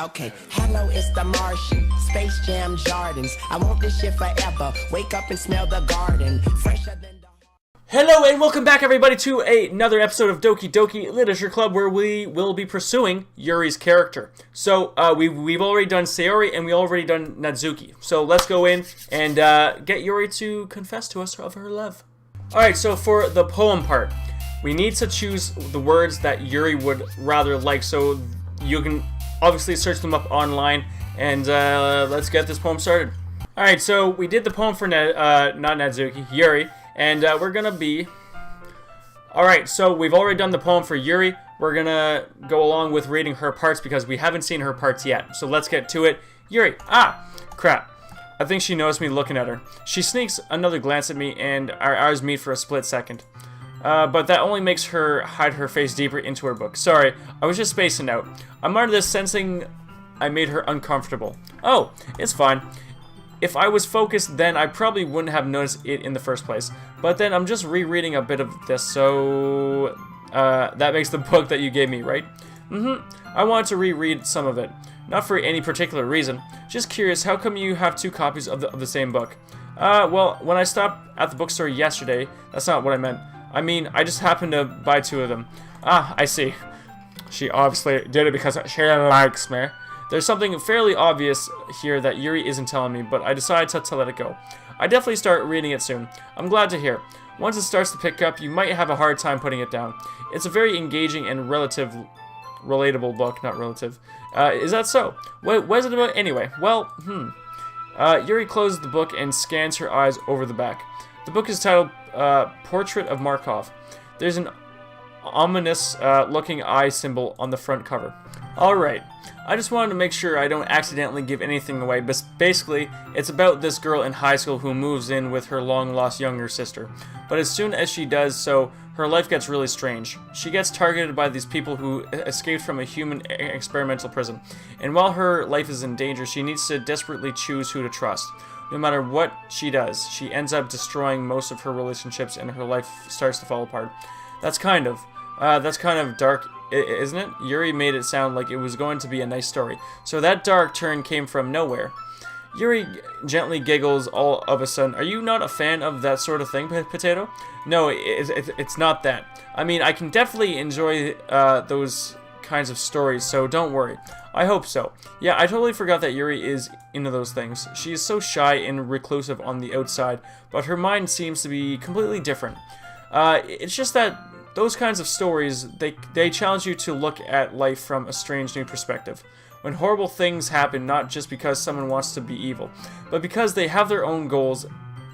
Okay, hello, it's the Martian. Space Jam Jardins. I want this shit forever. Wake up and smell the garden. Fresher than the... Hello and welcome back everybody to another episode of Doki Doki Literature Club, where we will be pursuing Yuri's character. So we've already done Sayori and we already done Natsuki. So let's go in and get Yuri to confess to us of her love. Alright, so for the poem part, we need to choose the words that Yuri would rather like. So you can obviously search them up online, and let's get this poem started. Alright, so we did the poem for not Natsuki, Yuri, and we're gonna be... Alright, so we've already done the poem for Yuri. We're gonna go along with reading her parts because we haven't seen her parts yet. So let's get to it. Yuri, crap. I think she noticed me looking at her. She sneaks another glance at me, and our eyes meet for a split second. But that only makes her hide her face deeper into her book. Sorry, I was just spacing out. I'm under this sensing I made her uncomfortable. Oh, it's fine. If I was focused, then I probably wouldn't have noticed it in the first place. But then I'm just rereading a bit of this, so... that makes the book that you gave me, right? I wanted to reread some of it. Not for any particular reason. Just curious, how come you have two copies of the same book? Well, when I stopped at the bookstore yesterday, that's not what I meant. I mean, I just happened to buy two of them. I see. She obviously did it because she likes me. There's something fairly obvious here that Yuri isn't telling me, but I decided to let it go. I definitely start reading it soon. I'm glad to hear. Once it starts to pick up, you might have a hard time putting it down. It's a very engaging and relatable book, not relative. Is that so? What is it about anyway? Well, Yuri closes the book and scans her eyes over the back. The book is titled Portrait of Markov. There's an ominous looking eye symbol on the front cover. Alright, I just wanted to make sure I don't accidentally give anything away, but basically, it's about this girl in high school who moves in with her long-lost younger sister. But as soon as she does so, her life gets really strange. She gets targeted by these people who escaped from a human experimental prison, and while her life is in danger, she needs to desperately choose who to trust. No matter what she does, she ends up destroying most of her relationships and her life starts to fall apart. That's kind of dark, isn't it? Yuri made it sound like it was going to be a nice story. So that dark turn came from nowhere. Yuri gently giggles all of a sudden. Are you not a fan of that sort of thing, Potato? No, it's not that. I mean, I can definitely enjoy those kinds of stories, so don't worry. I hope so. Yeah, I totally forgot that Yuri is into those things. She is so shy and reclusive on the outside, but her mind seems to be completely different. It's just that those kinds of stories, they challenge you to look at life from a strange new perspective. When horrible things happen, not just because someone wants to be evil, but because they have their own goals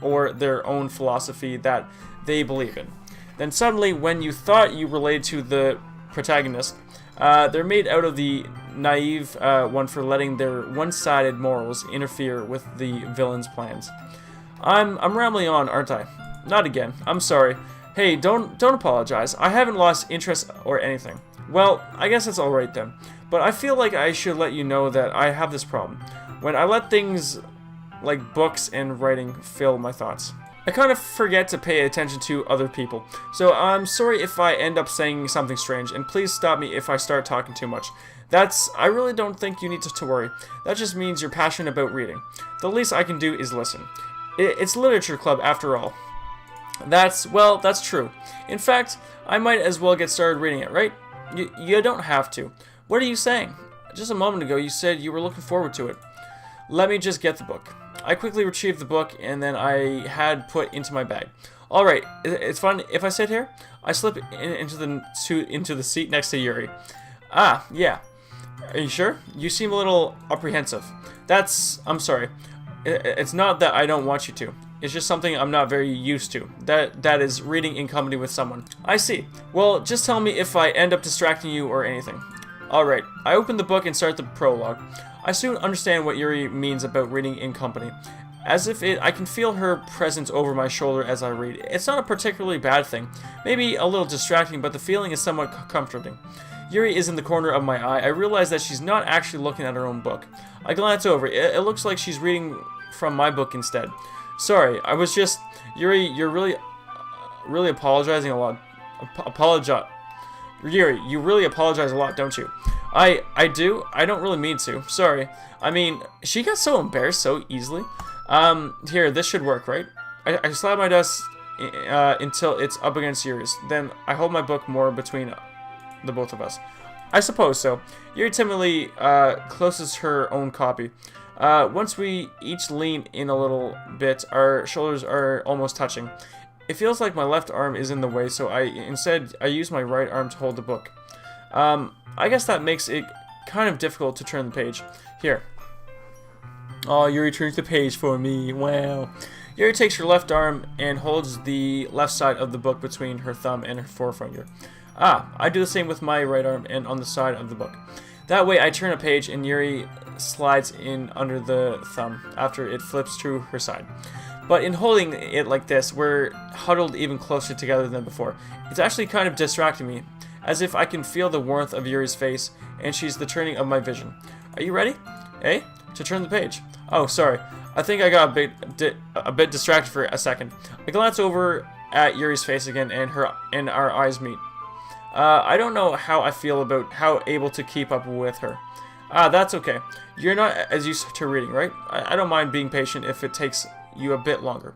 or their own philosophy that they believe in. Then suddenly, when you thought you related to the protagonist, they're made out of the naive one for letting their one-sided morals interfere with the villain's plans. I'm rambling on, aren't I? Not again. I'm sorry. Hey, don't apologize. I haven't lost interest or anything. Well, I guess it's alright then. But I feel like I should let you know that I have this problem. When I let things like books and writing fill my thoughts, I kind of forget to pay attention to other people. So I'm sorry if I end up saying something strange, and please stop me if I start talking too much. I really don't think you need to worry. That just means you're passionate about reading. The least I can do is listen. It's literature club after all. That's true. In fact, I might as well get started reading it, right? You don't have to. What are you saying? Just a moment ago you said you were looking forward to it. Let me just get the book. I quickly retrieved the book and then I had put into my bag. Alright, it's fun if I sit here? I slip into the seat next to Yuri. Yeah. Are you sure? You seem a little apprehensive. I'm sorry. It's not that I don't want you to. It's just something I'm not very used to. That is reading in company with someone. I see. Well, just tell me if I end up distracting you or anything. Alright, I open the book and start the prologue. I soon understand what Yuri means about reading in company. As if I can feel her presence over my shoulder as I read. It's not a particularly bad thing. Maybe a little distracting, but the feeling is somewhat comforting. Yuri is in the corner of my eye. I realize that she's not actually looking at her own book. I glance over. It looks like she's reading from my book instead. Sorry, I was just... Yuri, you're really apologizing a lot. Yuri, you really apologize a lot, don't you? I do. I don't really mean to. Sorry. I mean, she got so embarrassed so easily. Here, this should work, right? I slide my desk until it's up against Yuri's. Then I hold my book more between the both of us. I suppose so. Yuri timidly closes her own copy. Once we each lean in a little bit, our shoulders are almost touching. It feels like my left arm is in the way, so I use my right arm to hold the book. I guess that makes it kind of difficult to turn the page. Here. Oh, Yuri turns the page for me. Wow. Yuri takes her left arm and holds the left side of the book between her thumb and her forefinger. I do the same with my right arm and on the side of the book. That way I turn a page and Yuri slides in under the thumb after it flips to her side. But in holding it like this, we're huddled even closer together than before. It's actually kind of distracting me, as if I can feel the warmth of Yuri's face, and she's the turning of my vision. Are you ready? Eh? To turn the page. Oh, sorry. I think I got a bit distracted for a second. I glance over at Yuri's face again, and our eyes meet. I don't know how I feel about how able to keep up with her. That's okay. You're not as used to reading, right? I don't mind being patient if it takes you a bit longer.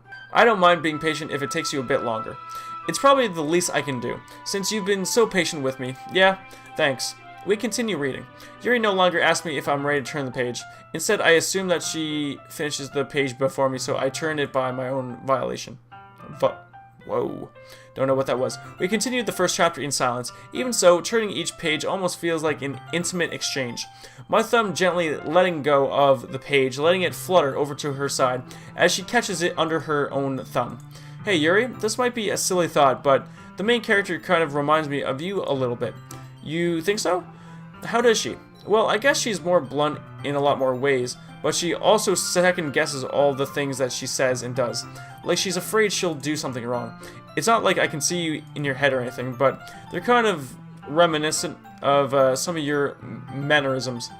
It's probably the least I can do, since you've been so patient with me. Yeah, thanks. We continue reading. Yuri no longer asks me if I'm ready to turn the page. Instead, I assume that she finishes the page before me, so I turn it by my own violation. Whoa. Don't know what that was. We continued the first chapter in silence. Even so, turning each page almost feels like an intimate exchange. My thumb gently letting go of the page, letting it flutter over to her side as she catches it under her own thumb. Hey Yuri, this might be a silly thought, but the main character kind of reminds me of you a little bit. You think so? How does she? Well, I guess she's more blunt in a lot more ways, but she also second guesses all the things that she says and does. Like she's afraid she'll do something wrong. It's not like I can see you in your head or anything, but they're kind of reminiscent of some of your mannerisms.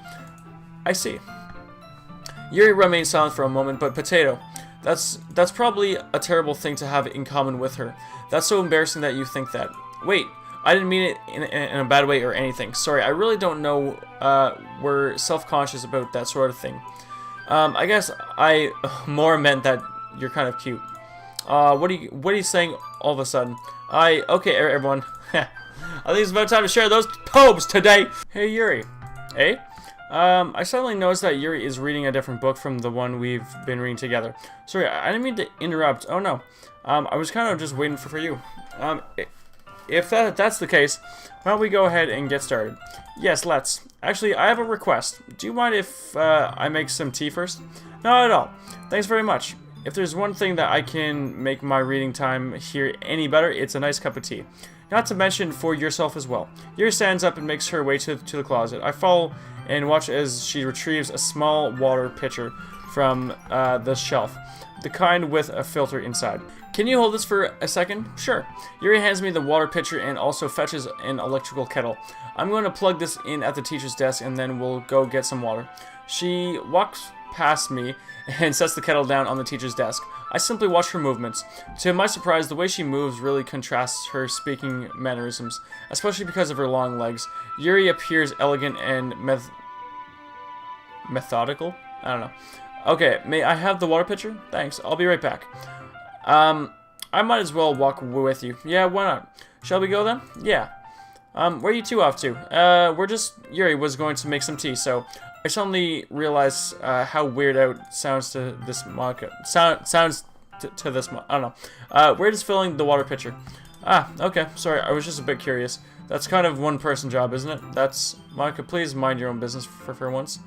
I see. Yuri remains silent for a moment, but Potato, that's probably a terrible thing to have in common with her. That's so embarrassing that you think that. Wait, I didn't mean it in a bad way or anything. Sorry, I really don't know. We're self-conscious about that sort of thing. I guess I more meant that you're kind of cute. What are you saying all of a sudden? Okay, everyone. I think it's about time to share those poems today. Hey, Yuri. Eh? I suddenly noticed that Yuri is reading a different book from the one we've been reading together. Sorry, I didn't mean to interrupt. Oh, no. I was kind of just waiting for you. If that's the case, why don't we go ahead and get started? Yes, let's. Actually, I have a request. Do you mind if I make some tea first? Not at all. Thanks very much. If there's one thing that I can make my reading time here any better, it's a nice cup of tea. Not to mention for yourself as well. Yuri stands up and makes her way to the closet. I follow and watch as she retrieves a small water pitcher from the shelf, the kind with a filter inside. Can you hold this for a second? Sure. Yuri hands me the water pitcher and also fetches an electrical kettle. I'm going to plug this in at the teacher's desk and then we'll go get some water. She walks past me and sets the kettle down on the teacher's desk. I simply watch her movements. To my surprise, the way she moves really contrasts her speaking mannerisms, especially because of her long legs. Yuri appears elegant and methodical? I don't know. Okay, may I have the water pitcher? Thanks, I'll be right back. I might as well walk with you. Yeah, why not? Shall we go then? Yeah. Where are you two off to? Yuri was going to make some tea, so I suddenly realized how weird out sounds to this Monica. Sounds to this. I don't know. We're just filling the water pitcher. Okay. Sorry, I was just a bit curious. That's kind of one person job, isn't it? That's Monica. Please mind your own business for once.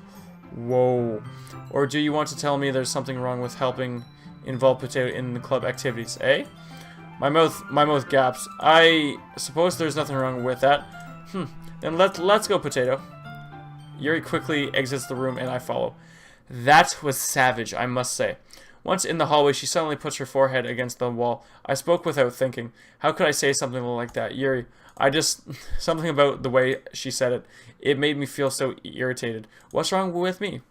Whoa. Or do you want to tell me there's something wrong with helping involve Potato in the club activities? Eh? My mouth gaps. I suppose there's nothing wrong with that. Then let's go, Potato. Yuri quickly exits the room and I follow. That was savage, I must say. Once in the hallway, she suddenly puts her forehead against the wall. I spoke without thinking. How could I say something like that? Yuri, something about the way she said it. It made me feel so irritated. What's wrong with me?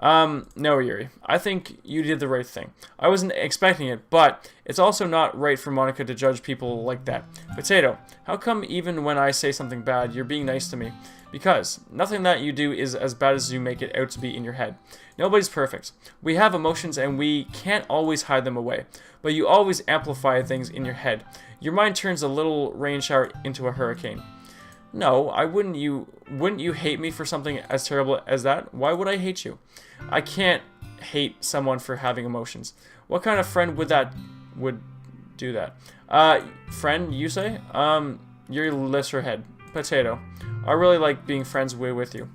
No, Yuri. I think you did the right thing. I wasn't expecting it, but it's also not right for Monica to judge people like that. Potato, how come even when I say something bad, you're being nice to me? Because nothing that you do is as bad as you make it out to be in your head. Nobody's perfect. We have emotions and we can't always hide them away, but you always amplify things in your head. Your mind turns a little rain shower into a hurricane. No, wouldn't you hate me for something as terrible as that? Why would I hate you? I can't hate someone for having emotions. What kind of friend would do that? Friend, you say? Yuri lifts her head. Potato, I really like being friends with you.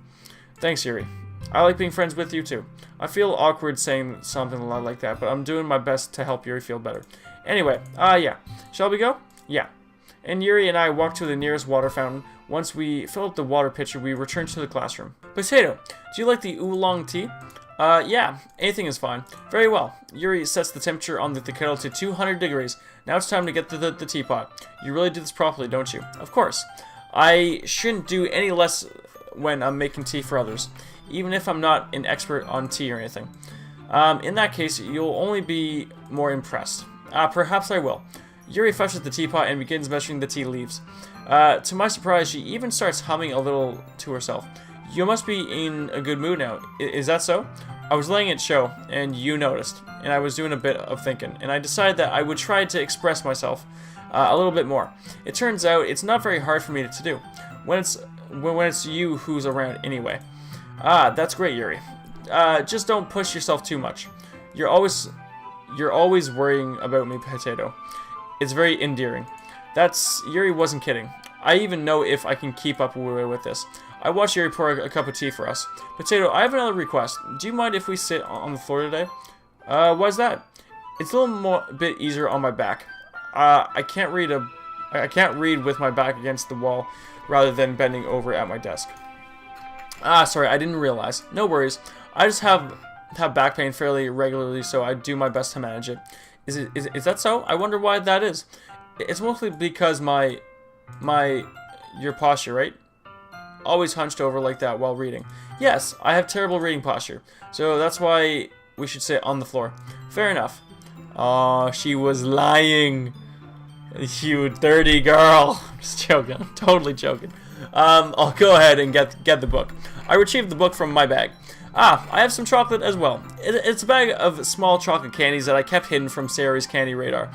Thanks, Yuri. I like being friends with you too. I feel awkward saying something a lot like that, but I'm doing my best to help Yuri feel better. Anyway, yeah. Shall we go? Yeah. And Yuri and I walked to the nearest water fountain. Once we filled up the water pitcher, we returned to the classroom. Potato, do you like the oolong tea? Yeah, anything is fine. Very well. Yuri sets the temperature on the kettle to 200 degrees. Now it's time to get the teapot. You really do this properly, don't you? Of course. I shouldn't do any less when I'm making tea for others, even if I'm not an expert on tea or anything. In that case, you'll only be more impressed. Perhaps I will. Yuri fetches the teapot and begins measuring the tea leaves. To my surprise, she even starts humming a little to herself. You must be in a good mood now. Is that so? I was letting it show, and you noticed, and I was doing a bit of thinking, and I decided that I would try to express myself a little bit more. It turns out it's not very hard for me to do, when it's you who's around anyway. That's great, Yuri. Just don't push yourself too much. You're always worrying about me, Potato. It's very endearing. Yuri wasn't kidding. I even know if I can keep up with this. I watched Yuri pour a cup of tea for us. Potato, I have another request. Do you mind if we sit on the floor today? Why's that? It's a little bit easier on my back. I can't read with my back against the wall rather than bending over at my desk. Sorry, I didn't realize. No worries. I just have back pain fairly regularly, so I do my best to manage it. Is that so? I wonder why that is. It's mostly because your posture, right? Always hunched over like that while reading. Yes, I have terrible reading posture, so that's why we should sit on the floor. Fair enough. Oh, she was lying. You dirty girl. I'm just joking. I'm totally joking. I'll go ahead and get the book. I retrieved the book from my bag. I have some chocolate as well. It's a bag of small chocolate candies that I kept hidden from Sayori's candy radar.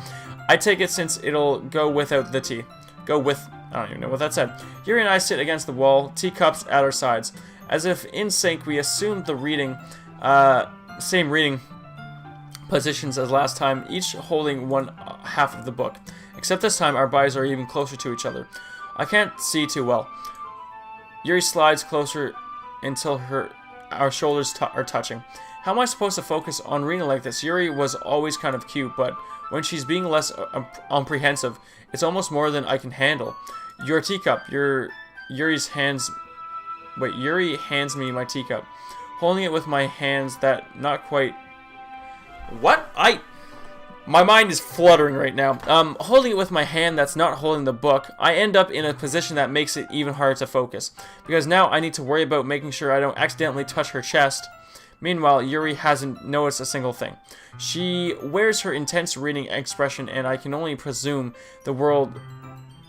I take it since it'll go without the tea. I don't even know what that said. Yuri and I sit against the wall, teacups at our sides. As if in sync, we assumed the same reading positions as last time, each holding one half of the book. Except this time, our bodies are even closer to each other. I can't see too well. Yuri slides closer until our shoulders are touching. How am I supposed to focus on reading like this? Yuri was always kind of cute, but when she's being less apprehensive, it's almost more than I can handle. Your teacup. Yuri hands me my teacup, holding it with my hands that not quite. What? My mind is fluttering right now. Holding it with my hand that's not holding the book, I end up in a position that makes it even harder to focus, because now I need to worry about making sure I don't accidentally touch her chest. Meanwhile, Yuri hasn't noticed a single thing. She wears her intense reading expression, and I can only presume the world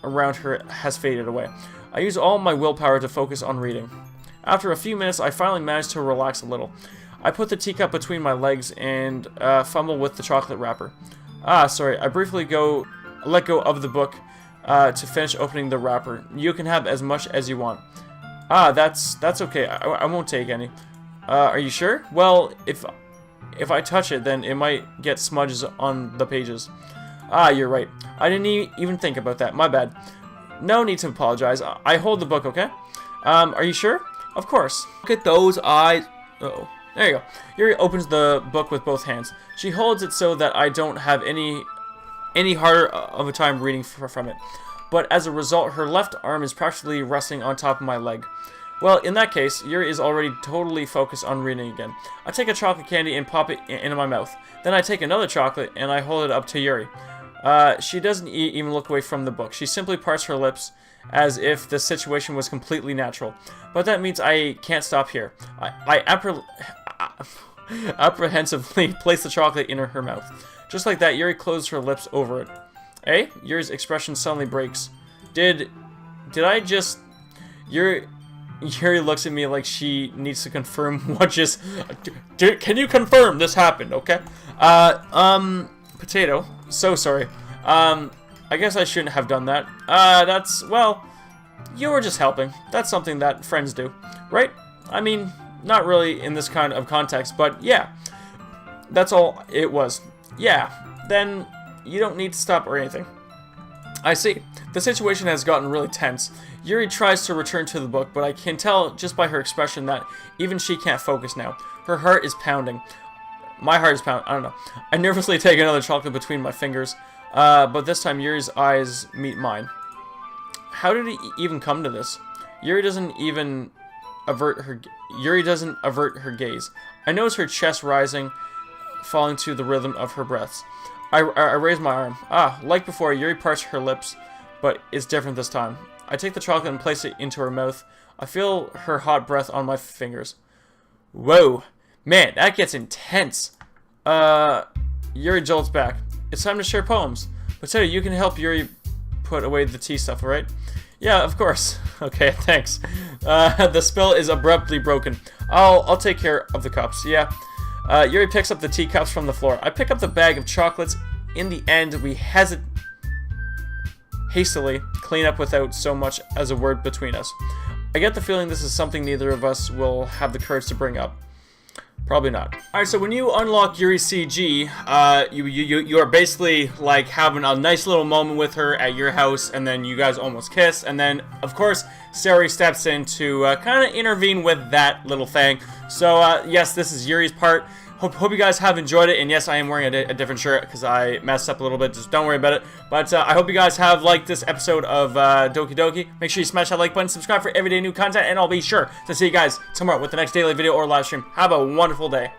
around her has faded away. I use all my willpower to focus on reading. After a few minutes, I finally manage to relax a little. I put the teacup between my legs and fumble with the chocolate wrapper. Sorry, I briefly let go of the book to finish opening the wrapper. You can have as much as you want. That's okay. I won't take any. Are you sure? Well, if I touch it, then it might get smudges on the pages. You're right. I didn't even think about that. My bad. No need to apologize. I hold the book, okay? Are you sure? Of course. Look at those eyes. Uh-oh. There you go. Yuri opens the book with both hands. She holds it so that I don't have any harder of a time reading from it. But as a result, her left arm is practically resting on top of my leg. Well, in that case, Yuri is already totally focused on reading again. I take a chocolate candy and pop it into my mouth. Then I take another chocolate and I hold it up to Yuri. She doesn't even look away from the book. She simply parts her lips as if the situation was completely natural. But that means I can't stop here. apprehensively placed the chocolate in her mouth. Just like that, Yuri closed her lips over it. Eh? Yuri's expression suddenly breaks. Did I just... Yuri looks at me like she needs to confirm what just... Can you confirm this happened, okay? Potato. So sorry. I guess I shouldn't have done that. That's... Well, you were just helping. That's something that friends do, right? I mean, not really in this kind of context, but yeah. That's all it was. Yeah, then you don't need to stop or anything. I see. The situation has gotten really tense. Yuri tries to return to the book, but I can tell just by her expression that even she can't focus now. Her heart is pounding. My heart is pounding. I don't know. I nervously take another chocolate between my fingers, but this time Yuri's eyes meet mine. How did he even come to this? Yuri doesn't avert her gaze. I notice her chest rising, falling to the rhythm of her breaths. I raise my arm. Like before, Yuri parts her lips, but it's different this time. I take the chocolate and place it into her mouth. I feel her hot breath on my fingers. Whoa. Man, that gets intense. Yuri jolts back. It's time to share poems. Potato, you can help Yuri put away the tea stuff, alright? Yeah, of course. Okay, thanks. The spell is abruptly broken. I'll take care of the cups, yeah. Yuri picks up the teacups from the floor. I pick up the bag of chocolates. In the end, we hastily clean up without so much as a word between us. I get the feeling this is something neither of us will have the courage to bring up. Probably not. Alright, so when you unlock Yuri's CG, you are basically like having a nice little moment with her at your house, and then you guys almost kiss, and then, of course, Sayori steps in to kind of intervene with that little thing. So, yes, this is Yuri's part. Hope you guys have enjoyed it, and yes, I am wearing a different shirt because I messed up a little bit. Just don't worry about it. But I hope you guys have liked this episode of Doki Doki. Make sure you smash that like button, subscribe for everyday new content, and I'll be sure to see you guys tomorrow with the next daily video or live stream. Have a wonderful day.